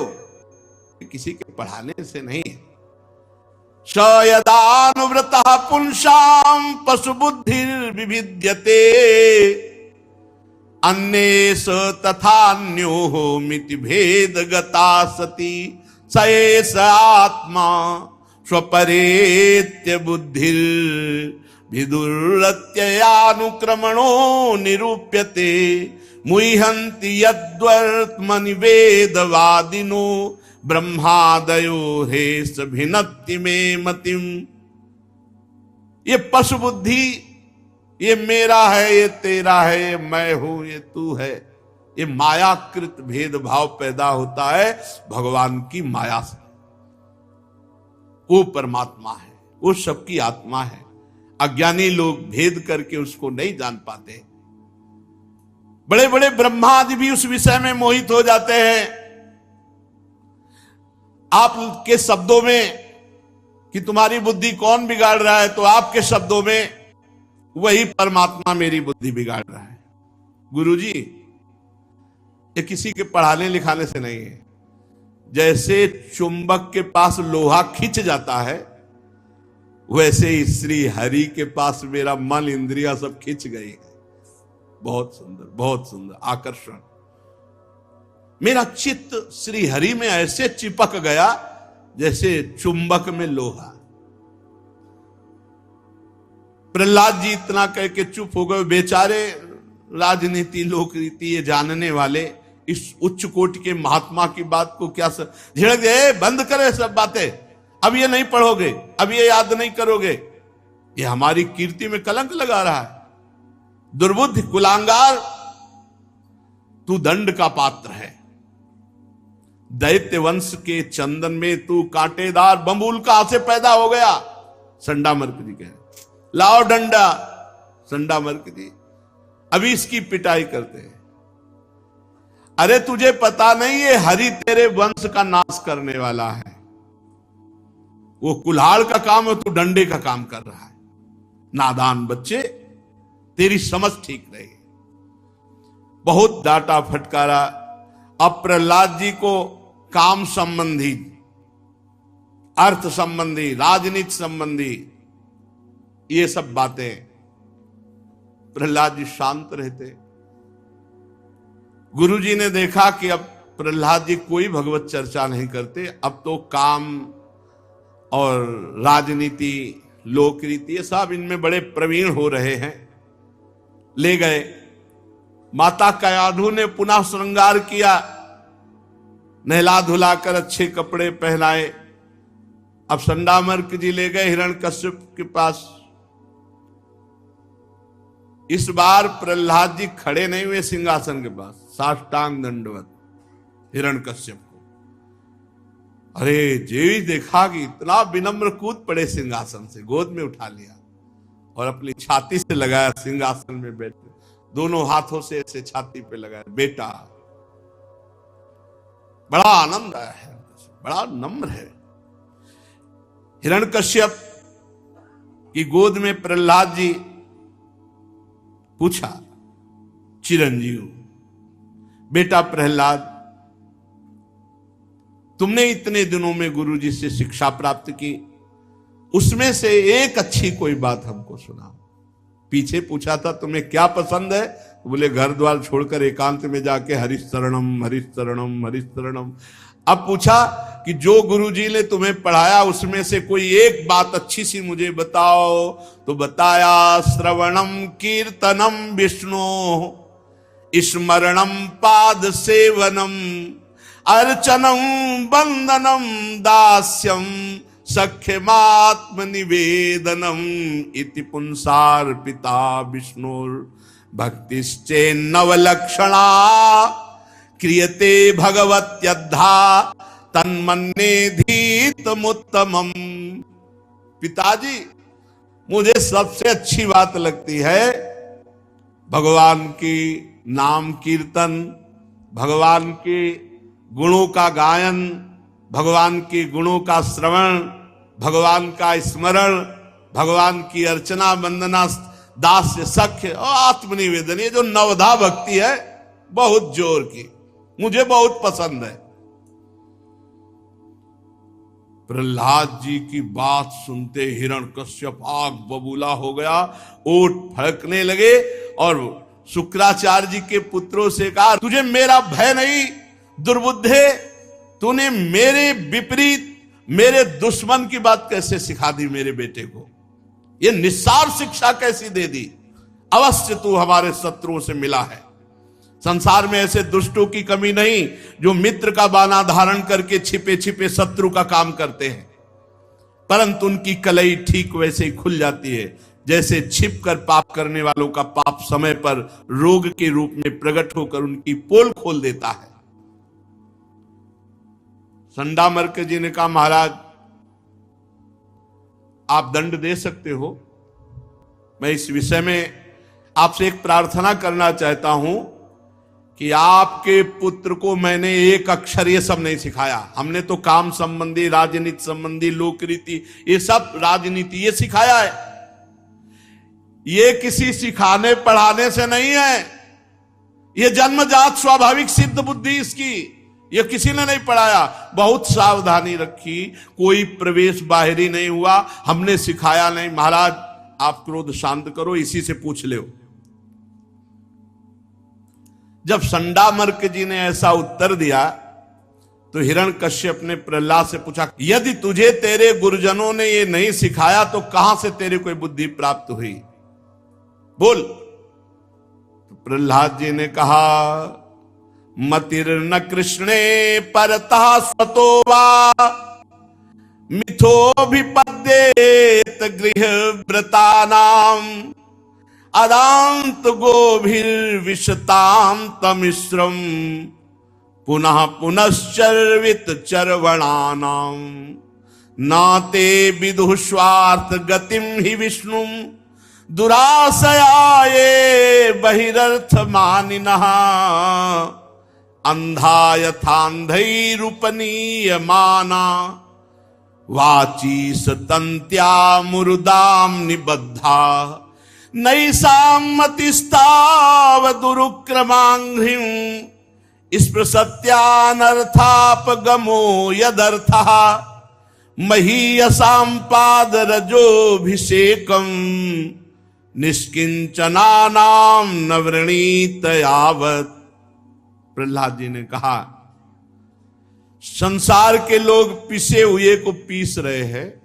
किसी के पढ़ाने से नहीं है। शयदानुव्रतः पुंसाम पशु बुद्धि विभिद्यते अन्येष तथान्यो मिति भेद गता सती सएष आत्मा स्वपरेत्य बुद्धिर विदुरत्ययानुक्रमणो निरूप्यते मुह्यन्ति यद्वर्त्मनि वेदवादिनो ब्रह्मादयो हेष भिन्नति में मतिम। ये पशु बुद्धि, ये मेरा है, ये तेरा है, ये मैं हूं, ये तू है, ये मायाकृत भेदभाव पैदा होता है भगवान की माया से। वो परमात्मा है, वो सबकी आत्मा है। अज्ञानी लोग भेद करके उसको नहीं जान पाते। बड़े बड़े ब्रह्मा आदि भी उस विषय में मोहित हो जाते हैं। आपके शब्दों में कि तुम्हारी बुद्धि कौन बिगाड़ रहा है, तो आपके शब्दों में वही परमात्मा मेरी बुद्धि बिगाड़ रहा है। गुरुजी, ये किसी के पढ़ाने लिखाने से नहीं है। जैसे चुंबक के पास लोहा खिंच जाता है, वैसे ही श्री हरि के पास मेरा मन इंद्रिया सब खिंच गई है। बहुत सुंदर, बहुत सुंदर आकर्षण। मेरा चित्त श्री हरि में ऐसे चिपक गया जैसे चुंबक में लोहा। प्रहलाद जी इतना कह के चुप हो गए। बेचारे राजनीति, लोक रीति ये जानने वाले इस उच्च कोटि के महात्मा की बात को क्या झिड़क दे, बंद करे सब बातें, अब ये नहीं पढ़ोगे, अब ये याद नहीं करोगे, ये हमारी कीर्ति में कलंक लगा रहा है। दुर्बुद्धि, कुलांगार, तू दंड का पात्र है। दैत्य वंश के चंदन में तू कांटेदार बंबूल कहां से पैदा हो गया? संडामर्क जी कह रहे, लाओ डंडा। संडामर्क जी अभी इसकी पिटाई करते हैं। अरे तुझे पता नहीं ये हरि तेरे वंश का नाश करने वाला है। वो कुल्हाड़ का काम है, तू डंडे का काम कर रहा है। नादान बच्चे, तेरी समझ ठीक रही। बहुत डांटा फटकारा। अब प्रहलाद जी को काम संबंधी, अर्थ संबंधी, राजनीति संबंधी ये सब बातें, प्रहलाद जी शांत रहते। गुरुजी ने देखा कि अब प्रहलाद जी कोई भगवत चर्चा नहीं करते, अब तो काम और राजनीति, लोक रीति ये सब इनमें बड़े प्रवीण हो रहे हैं। ले गए। माता कयाधु ने पुनः श्रृंगार किया, नहला धुलाकर अच्छे कपड़े पहनाए। अब संडामर्क जी ले गए हिरण्यकश्यप के पास। इस बार प्रहलाद जी खड़े नहीं हुए सिंहासन के पास, साष्टांग दंडवत हिरण्यकश्यप को। अरे जेवी देखा कि इतना विनम्र कूद पड़े सिंहासन से, गोद में उठा लिया और अपनी छाती से लगाया। सिंहासन में बैठे दोनों हाथों से ऐसे छाती पे लगाया। बेटा, बड़ा आनंद आया है, बड़ा नम्र है। हिरण्यकश्यप की गोद में प्रहलाद जी पूछा, चिरंजीव बेटा प्रहलाद, तुमने इतने दिनों में गुरुजी से शिक्षा प्राप्त की, उसमें से एक अच्छी कोई बात हमको सुनाओ। पीछे पूछा था तुम्हें क्या पसंद है, बोले घर द्वार छोड़कर एकांत में जाके हरिशरणम हरिशरणम हरिशरणम। अब पूछा कि जो गुरुजी ने तुम्हें पढ़ाया उसमें से कोई एक बात अच्छी सी मुझे बताओ। तो बताया, श्रवणम कीर्तनम विष्णु स्मरणम पाद सेवनम अर्चनम वंदनम दास्यम सख्यमात्म निवेदनम इति पुंसार्पिता विष्णुर भक्तिश्चेन्नवलक्षणा क्रियते भगवत्यद्धा तन्मन्येधीतमुत्तमम्। पिताजी, मुझे सबसे अच्छी बात लगती है भगवान की नाम कीर्तन, भगवान के गुणों का गायन, भगवान के गुणों का श्रवण, भगवान का स्मरण, भगवान की अर्चना वंदना दास्य सख्य और आत्मनिवेदन। ये जो नवधा भक्ति है बहुत जोर की, मुझे बहुत पसंद है। प्रहलाद जी की बात सुनते हिरण्यकश्यप आग बबूला हो गया, ओठ फड़कने लगे और शुक्राचार्य जी के पुत्रों से कहा, तुझे मेरा भय नहीं दुर्बुद्धे, तूने मेरे विपरीत मेरे दुश्मन की बात कैसे सिखा दी मेरे बेटे को, ये निस्सार शिक्षा कैसी दे दी। अवश्य तू हमारे शत्रुओं से मिला है। संसार में ऐसे दुष्टों की कमी नहीं जो मित्र का बाना धारण करके छिपे छिपे शत्रु का काम करते हैं, परंतु उनकी कलई ठीक वैसे ही खुल जाती है जैसे छिपकर पाप करने वालों का पाप समय पर रोग के रूप में प्रकट होकर उनकी पोल खोल देता है। संडामर्क जी ने कहा, महाराज आप दंड दे सकते हो, मैं इस विषय में आपसे एक प्रार्थना करना चाहता हूं कि आपके पुत्र को मैंने एक अक्षर ये सब नहीं सिखाया। हमने तो काम संबंधी, राजनीति संबंधी, लोक रीति, ये सब राजनीति ये सिखाया है। ये किसी सिखाने पढ़ाने से नहीं है, ये जन्मजात स्वाभाविक सिद्ध बुद्धि इसकी, ये किसी ने नहीं पढ़ाया। बहुत सावधानी रखी, कोई प्रवेश बाहरी नहीं हुआ, हमने सिखाया नहीं। महाराज आप क्रोध शांत करो, इसी से पूछ लो। जब संडामर्क जी ने ऐसा उत्तर दिया तो हिरण्यकश्यप ने प्रहलाद से पूछा, यदि तुझे तेरे गुरुजनों ने ये नहीं सिखाया तो कहां से तेरे को बुद्धि प्राप्त हुई, बोल। तो प्रहलाद जी ने कहा, मतिर्न कृष्णे परतः स्वतो वा मिथोभिपद्येत गृहव्रतानाम अदांत गोभिर्विशताम तमिश्रम पुनः पुनश्चर्वित चर्वणानाम नाते विदुः स्वार्थ गतिम हि विष्णु दुराशयाये बहिरर्थ मानिनः अंधा यथांधैरुपनीयमाना वाची सतंत्या मुरुदाम निबद्धा नैषामतिस्ताव दुरुक्रमांघ्रिं स्पृशत्यानर्थापगमो यदर्थः महीयसां पादरजोभिषेकं निष्किंचनानां न वृणीत यावत्। प्रहलाद जी ने कहा, संसार के लोग पिसे हुए को पीस रहे हैं,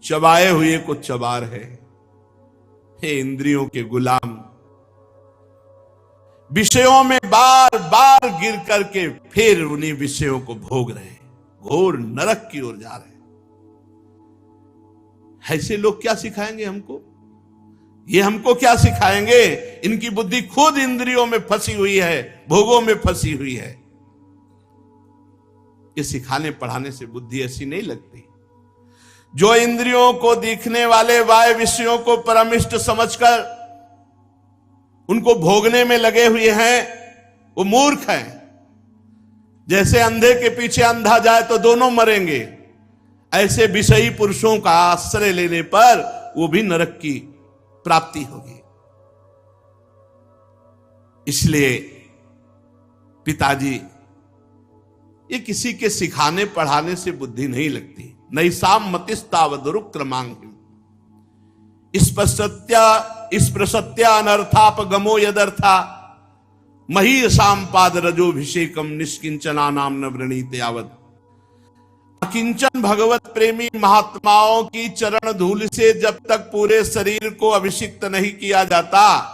चबाए हुए को चबा रहे हैं। हे इंद्रियों के गुलाम, विषयों में बार बार गिर करके फिर उन्हीं विषयों को भोग रहे हैं, घोर नरक की ओर जा रहे हैं। ऐसे लोग क्या सिखाएंगे हमको? ये हमको क्या सिखाएंगे? इनकी बुद्धि खुद इंद्रियों में फंसी हुई है, भोगों में फंसी हुई है। ये सिखाने पढ़ाने से बुद्धि ऐसी नहीं लगती। जो इंद्रियों को दिखने वाले वाय विषयों को परमिष्ट समझकर उनको भोगने में लगे हुए हैं, वो मूर्ख हैं। जैसे अंधे के पीछे अंधा जाए तो दोनों मरेंगे, ऐसे विषयी पुरुषों का आश्रय लेने पर वो भी नरक की प्राप्ति होगी। इसलिए पिताजी, ये किसी के सिखाने पढ़ाने से बुद्धि नहीं लगती। नैसाम मतिस्तावदुरुक्रमांगिम स्पृशत्या अनर्थापगमो यदर्था महीयसाम पाद रजोभिषेकम निष्किंचना नाम न वृणीत यावत। अकिंचन भगवत प्रेमी महात्माओं की चरण धूल से जब तक पूरे शरीर को अभिषिक्त नहीं किया जाता,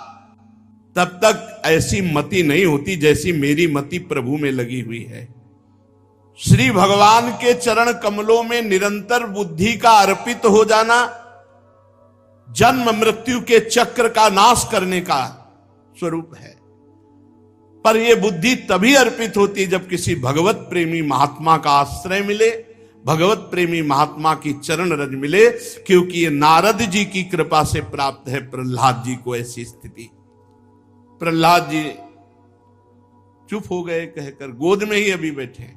तब तक ऐसी मति नहीं होती जैसी मेरी मति प्रभु में लगी हुई है। श्री भगवान के चरण कमलों में निरंतर बुद्धि का अर्पित हो जाना जन्म मृत्यु के चक्र का नाश करने का स्वरूप है। पर यह बुद्धि तभी अर्पित होती जब किसी भगवत प्रेमी महात्मा का आश्रय मिले, भगवत प्रेमी महात्मा की चरण रज मिले, क्योंकि ये नारद जी की कृपा से प्राप्त है प्रहलाद जी को ऐसी स्थिति। प्रहलाद जी चुप हो गए कहकर, गोद में ही अभी बैठे।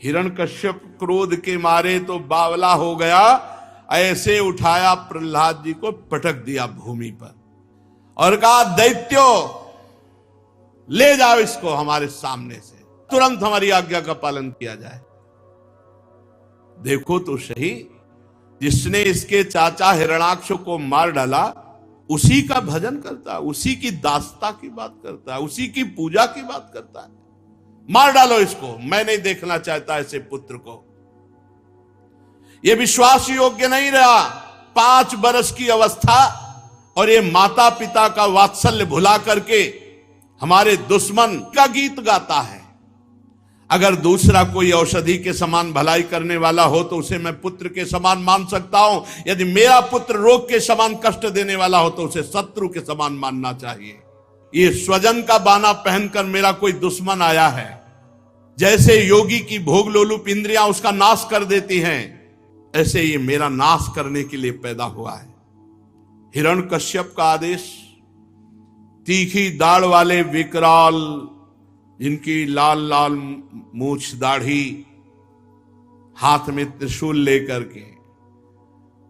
हिरण्यकश्यप क्रोध के मारे तो बावला हो गया, ऐसे उठाया प्रहलाद जी को, पटक दिया भूमि पर और कहा, दैत्यो ले जाओ इसको हमारे सामने से, तुरंत हमारी आज्ञा का पालन किया जाए। देखो तो सही, जिसने इसके चाचा हिरणाक्ष को मार डाला उसी का भजन करता है, उसी की दासता की बात करता है, उसी की पूजा की बात करता है। मार डालो इसको, मैं नहीं देखना चाहता ऐसे पुत्र को। यह विश्वास योग्य नहीं रहा। 5 वर्ष की अवस्था और ये माता पिता का वात्सल्य भुला करके हमारे दुश्मन का गीत गाता है। अगर दूसरा कोई औषधि के समान भलाई करने वाला हो तो उसे मैं पुत्र के समान मान सकता हूं। यदि मेरा पुत्र रोग के समान कष्ट देने वाला हो तो उसे शत्रु के समान मानना चाहिए। ये स्वजन का बाना पहनकर मेरा कोई दुश्मन आया है, जैसे योगी की भोग लोलुप इंद्रियां उसका नाश कर देती हैं, ऐसे ये मेरा नाश करने के लिए पैदा हुआ है। हिरण्यकश्यप का आदेश, तीखी दाढ़ वाले विकराल, जिनकी लाल लाल मूछ दाढ़ी, हाथ में त्रिशूल लेकर के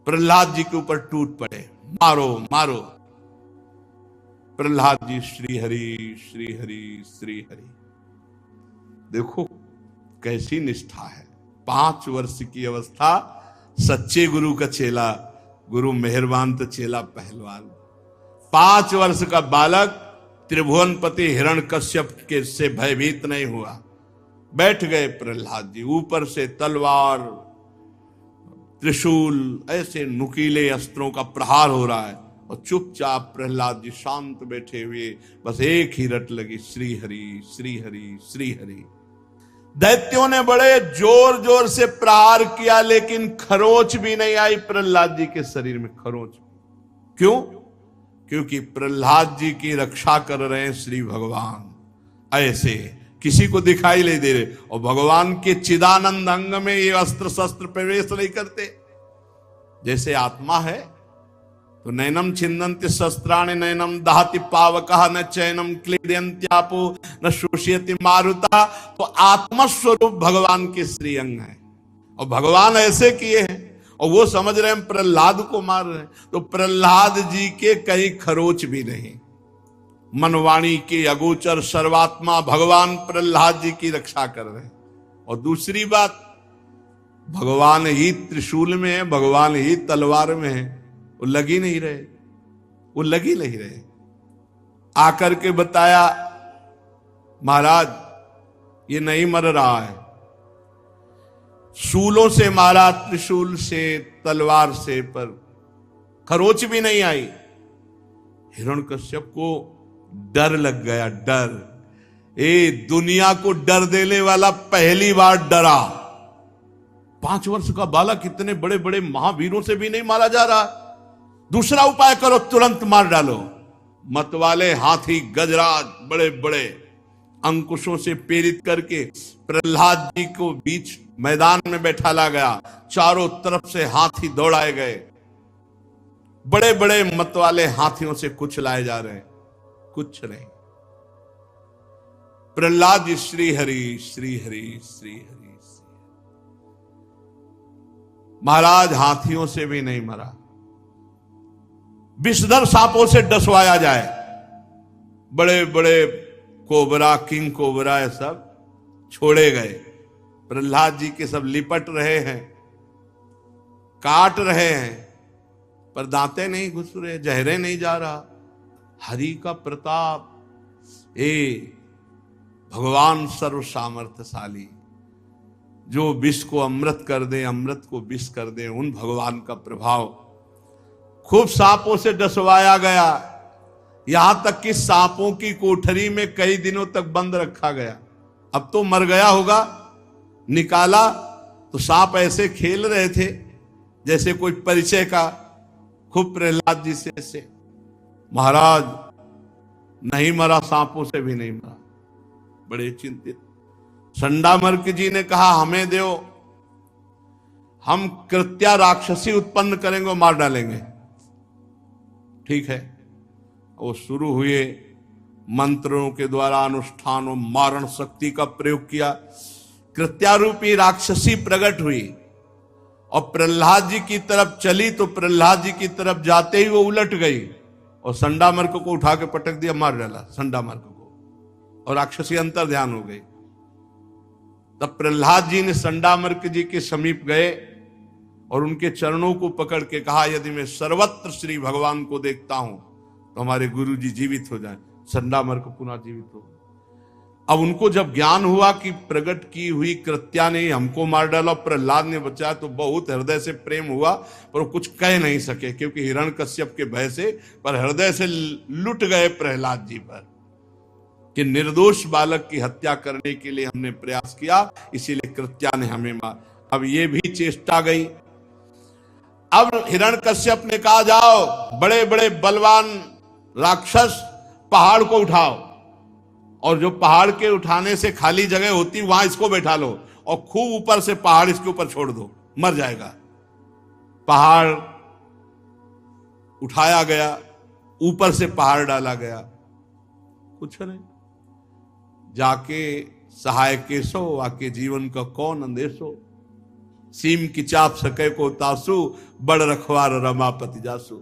प्रहलाद जी के ऊपर टूट पड़े, मारो मारो। प्रहलाद जी श्री हरि श्री हरि श्री हरि। देखो कैसी निष्ठा है। 5 वर्ष की अवस्था, सच्चे गुरु का चेला, गुरु मेहरबान तो चेला पहलवान। 5 वर्ष का बालक त्रिभुवनपति हिरण्यकश्यप के से भयभीत नहीं हुआ। बैठ गए प्रहलाद जी, ऊपर से तलवार त्रिशूल ऐसे नुकीले अस्त्रों का प्रहार हो रहा है और चुपचाप प्रहलाद जी शांत बैठे हुए, बस एक ही रट लगी, श्री हरि श्री हरि श्री हरि। दैत्यों ने बड़े जोर जोर से प्रहार किया, लेकिन खरोच भी नहीं आई प्रहलाद जी के शरीर में, खरोच। क्यों? क्योंकि प्रहलाद जी की रक्षा कर रहे हैं श्री भगवान। ऐसे किसी को दिखाई नहीं दे रहे, और भगवान के चिदानंद अंग में ये अस्त्र शस्त्र प्रवेश नहीं करते। जैसे आत्मा है तो नैनम छिन्दन्ति शस्त्राणि नैनम दहति पावकः न चैनम क्लेदयन्त्यापो न शोषयति मारुता। तो आत्मा स्वरूप भगवान के श्री अंग है, और भगवान ऐसे किए हैं, और वो समझ रहे हैं प्रहलाद को मार रहे हैं। तो प्रहलाद जी के कहीं खरोच भी नहीं। मनवाणी के अगोचर सर्वात्मा भगवान प्रहलाद जी की रक्षा कर रहे हैं। और दूसरी बात, भगवान ही त्रिशूल में है, भगवान ही तलवार में है, वो लगी नहीं रहे, वो लगी नहीं रहे। आकर के बताया, महाराज ये नहीं मर रहा है, शूलों से मारा, त्रिशूल से, तलवार से, पर खरोच भी नहीं आई। हिरण्यकश्यप को डर लग गया, डर। दुनिया को डर देने वाला पहली बार डरा। 5 वर्ष का बालक इतने बड़े बड़े महावीरों से भी नहीं मारा जा रहा। दूसरा उपाय करो, तुरंत मार डालो। मतवाले हाथी गजराज बड़े बड़े अंकुशों से प्रेरित करके प्रहलाद जी को बीच मैदान में बैठाला गया। चारों तरफ से हाथी दौड़ाए गए, बड़े बड़े मतवाले हाथियों से कुछ लाए जा रहे हैं, कुछ नहीं। प्रहलाद जी श्री हरि श्री हरि श्री हरि। महाराज हाथियों से भी नहीं मरा, विषधर सांपों से डसवाया जाए, बड़े बड़े कोबरा, किंग कोबरा, ये सब छोड़े गए, प्रहलाद जी के सब लिपट रहे हैं, काट रहे हैं, पर दांते नहीं घुस रहे, जहरे नहीं जा रहा। हरि का प्रताप, भगवान सर्व सामर्थ्यशाली, जो विष को अमृत कर दे, अमृत को विष कर दे, उन भगवान का प्रभाव। खूब सांपों से डसवाया गया, यहां तक कि सांपों की कोठरी में कई दिनों तक बंद रखा गया। अब तो मर गया होगा, निकाला तो सांप ऐसे खेल रहे थे जैसे कोई परिचय का, खूब प्रहलाद जी से। महाराज नहीं मरा, सांपों से भी नहीं मरा, बड़े चिंतित। संडामर्क जी ने कहा हमें दो, हम कृत्या राक्षसी उत्पन्न करेंगे, मार डालेंगे। ठीक है, वो शुरू हुए, मंत्रों के द्वारा अनुष्ठानों, मारण शक्ति का प्रयोग किया, कृत्यारूपी राक्षसी प्रकट हुई और प्रहलाद जी की तरफ चली, तो प्रहलाद जी की तरफ जाते ही वो उलट गई और संडामर्क को उठा के पटक दिया, मार डाला संडामर्क को, और राक्षसी अंतर ध्यान हो गई। तब प्रहलाद जी ने संडामर्क जी के समीप गए और उनके चरणों को पकड़ के कहा, यदि मैं सर्वत्र श्री भगवान को देखता हूं तो हमारे गुरु जी जीवित हो जाए। संडामर्क पुनः जीवित हो। अब उनको जब ज्ञान हुआ कि प्रकट की हुई कृत्या ने हमको मार डाला, प्रहलाद ने बचाया, तो बहुत हृदय से प्रेम हुआ, पर वो कुछ कह नहीं सके क्योंकि हिरण्यकश्यप के भय से, पर हृदय से लुट गए प्रहलाद जी पर कि निर्दोष बालक की हत्या करने के लिए हमने प्रयास किया, इसीलिए कृत्या ने हमें मार। अब ये भी चेष्टा गई। अब हिरण्यकश्यप ने कहा, जाओ बड़े बड़े बलवान राक्षस पहाड़ को उठाओ, और जो पहाड़ के उठाने से खाली जगह होती वहां इसको बैठा लो और खूब ऊपर से पहाड़ इसके ऊपर छोड़ दो, मर जाएगा। पहाड़ उठाया गया, ऊपर से पहाड़ डाला गया, कुछ नहीं। जाके सहाय केसो आके जीवन का कौन अंदेशो, सीम की चाप सके को तासु, बड़ रखवार रमापति जासु।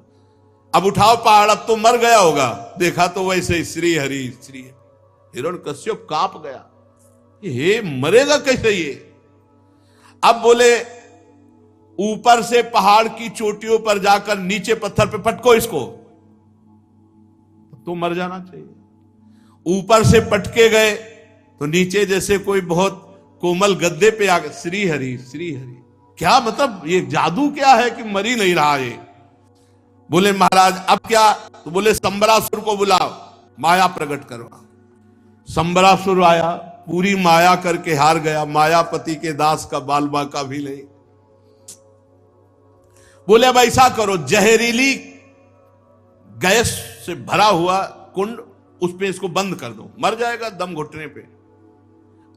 अब उठाओ पहाड़, अब तो मर गया होगा। देखा तो वैसे ही श्री हरि श्री हरि। हिरण्यकश्यप कांप गया, ये मरेगा कैसे ये। अब बोले ऊपर से पहाड़ की चोटियों पर जाकर नीचे पत्थर पे पटको इसको, तो मर जाना चाहिए। ऊपर से पटके गए तो नीचे जैसे कोई बहुत कोमल गद्दे पे आ गए, श्री हरि श्री हरि। क्या मतलब, ये जादू क्या है कि मर ही नहीं रहा ये। बोले महाराज अब क्या, तो बोले संबरासुर को बुलाओ, माया प्रकट करवा। संबरासुर आया, पूरी माया करके हार गया, मायापति के दास का बाल बाका भी नहीं। बोले अब ऐसा करो, जहरीली गैस से भरा हुआ कुंड, उसमें इसको बंद कर दो, मर जाएगा दम घुटने पे।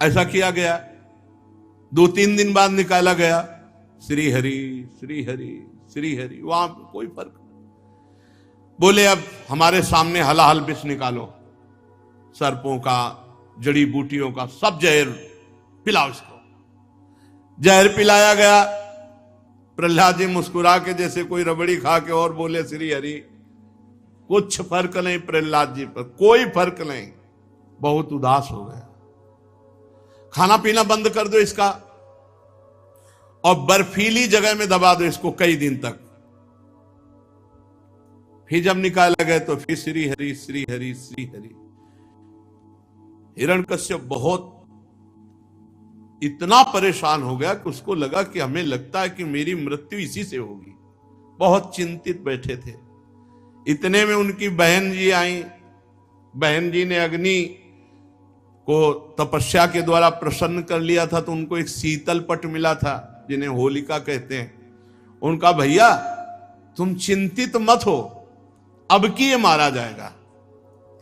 ऐसा किया गया। 2-3 दिन बाद निकाला गया, श्री हरि श्री हरि श्री हरि, वहां कोई फर्क नहीं। बोले अब हमारे सामने हलाहल विष निकालो, सर्पों का, जड़ी बूटियों का, सब जहर पिलाओ इसको। जहर पिलाया गया। प्रहलाद जी मुस्कुरा के जैसे कोई रबड़ी खा के और बोले, श्री हरि। कुछ फर्क नहीं प्रहलाद जी पर, कोई फर्क नहीं। बहुत उदास हो गया। खाना पीना बंद कर दो इसका और बर्फीली जगह में दबा दो इसको कई दिन तक। फिर जब निकाला गया तो फिर श्री हरि श्री हरि श्री हरि। हिरण्यकश्यप बहुत इतना परेशान हो गया कि उसको लगा कि हमें लगता है कि मेरी मृत्यु इसी से होगी। बहुत चिंतित बैठे थे। इतने में उनकी बहन जी आई। बहन जी ने अग्नि को तपस्या के द्वारा प्रसन्न कर लिया था, तो उनको एक शीतल पट मिला था जिन्हें होलिका कहते हैं। उनका भैया तुम चिंतित मत हो, अब की ये मारा जाएगा।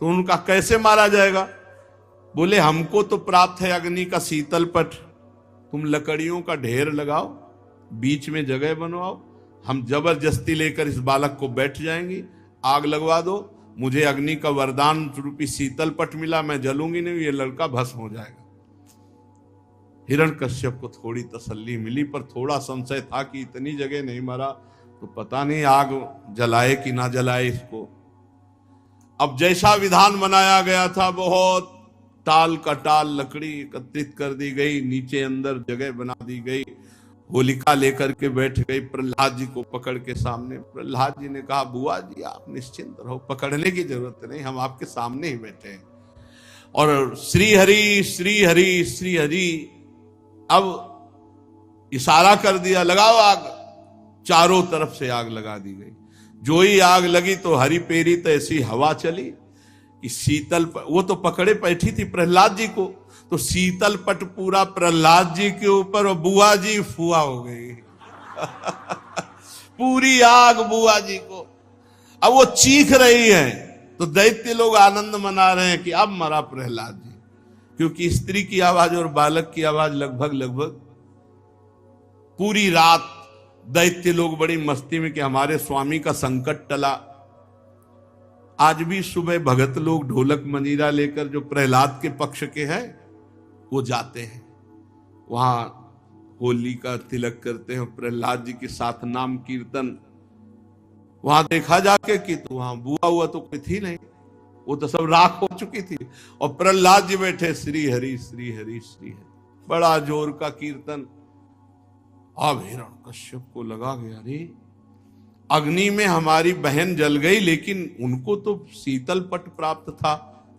तो उनका कैसे मारा जाएगा? बोले हमको तो प्राप्त है अग्नि का शीतल पट, तुम लकड़ियों का ढेर लगाओ, बीच में जगह बनवाओ, हम जबरदस्ती लेकर इस बालक को बैठ जाएंगे, आग लगवा दो, मुझे अग्नि का वरदान रूपी शीतल पट मिला, मैं जलूंगी नहीं, ये लड़का भस्म हो जाएगा। हिरण्यकश्यप को थोड़ी तसल्ली मिली, पर थोड़ा संशय था कि इतनी जगह नहीं मरा तो पता नहीं आग जलाए कि ना जलाए इसको। अब जैसा विधान बनाया गया था, बहुत टाल का टाल लकड़ी एकत्रित कर दी गई, नीचे अंदर जगह बना दी गई, होलिका लेकर के बैठ गई प्रहलाद जी को पकड़ के सामने। प्रहलाद जी ने कहा, बुआ जी आप निश्चिंत रहो, पकड़ने की जरूरत नहीं, हम आपके सामने ही बैठे हैं। और श्री हरि श्री हरि श्री हरि, अब इशारा कर दिया, लगाओ आग। चारों तरफ से आग लगा दी गई। जो ही आग लगी तो हरी पेरी तो ऐसी हवा चली कि शीतल वो तो पकड़े बैठी थी प्रहलाद जी को, तो शीतल पट पूरा प्रहलाद जी के ऊपर और बुआ जी फुआ हो गई। पूरी आग बुआ जी को। अब वो चीख रही है तो दैत्य लोग आनंद मना रहे हैं कि अब मरा प्रहलाद जी, क्योंकि स्त्री की आवाज और बालक की आवाज लगभग पूरी रात दैत्य लोग बड़ी मस्ती में कि हमारे स्वामी का संकट टला। आज भी सुबह भगत लोग ढोलक मंजीरा लेकर जो प्रहलाद के पक्ष के हैं वो जाते हैं, वहां होली का तिलक करते हैं, प्रहलाद जी के साथ नाम कीर्तन। वहां देखा जाके कि तो वहां बुआ हुआ तो कोई थी नहीं, वो तो सब राख हो चुकी थी, और प्रहलाद जी बैठे श्री हरि श्री हरि श्री हरि, बड़ा जोर का कीर्तन। अब हिरण्यकश्यप को लगा गया, अरे अग्नि में हमारी बहन जल गई, लेकिन उनको तो शीतल पट प्राप्त था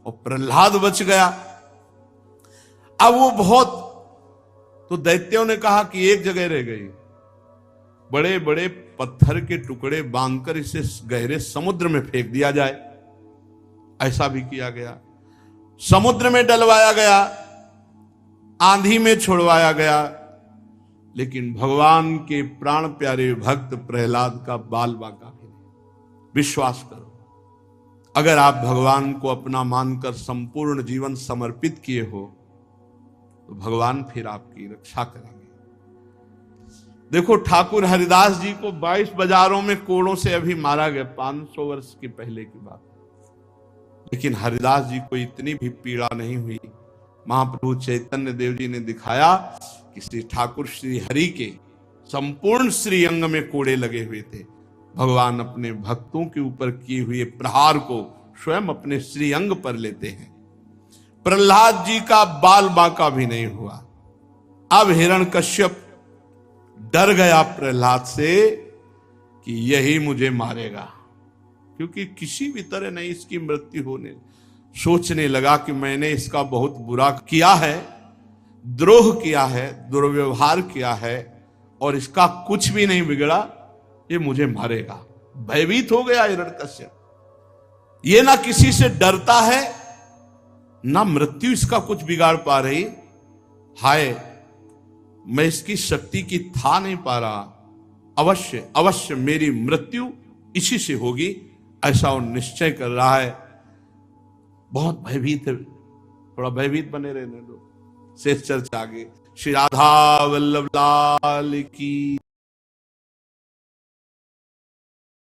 और प्रहलाद बच गया। अब वो बहुत, तो दैत्यों ने कहा कि एक जगह रह गई, बड़े बड़े पत्थर के टुकड़े बांधकर इसे गहरे समुद्र में फेंक दिया जाए। ऐसा भी किया गया, समुद्र में डलवाया गया, आंधी में छोड़वाया गया, लेकिन भगवान के प्राण प्यारे भक्त प्रहलाद का बाल बांका भी नहीं। विश्वास करो, अगर आप भगवान को अपना मानकर संपूर्ण जीवन समर्पित किए हो तो भगवान फिर आपकी रक्षा करेंगे। देखो ठाकुर हरिदास जी को 22 बाजारों में कोड़ों से अभी मारा गया, 500 वर्ष के पहले की बात, लेकिन हरिदास जी को इतनी भी पीड़ा नहीं हुई। महाप्रभु चैतन्य देव जी ने दिखाया कि श्री ठाकुर श्री हरि के संपूर्ण श्री अंग में कोड़े लगे हुए थे। भगवान अपने भक्तों के ऊपर किए हुए प्रहार को स्वयं अपने श्री अंग पर लेते हैं। प्रहलाद जी का बाल बांका भी नहीं हुआ। अब हिरण्यकश्यप डर गया प्रहलाद से कि यही मुझे मारेगा, क्योंकि किसी भी तरह नहीं इसकी मृत्यु होने। सोचने लगा कि मैंने इसका बहुत बुरा किया है, द्रोह किया है, दुर्व्यवहार किया है, और इसका कुछ भी नहीं बिगड़ा, ये मुझे मारेगा। भयभीत हो गया हिरण्यकश्यप। ये ना किसी से डरता है, ना मृत्यु इसका कुछ बिगाड़ पा रही। हाय, मैं इसकी शक्ति की था नहीं पा रहा, अवश्य अवश्य मेरी मृत्यु इसी से होगी, ऐसा वो निश्चय कर रहा है। बहुत भयभीत है, थोड़ा भयभीत बने रहने दो। शेष चर्चा आगे। श्री राधा वल्लभ लाल की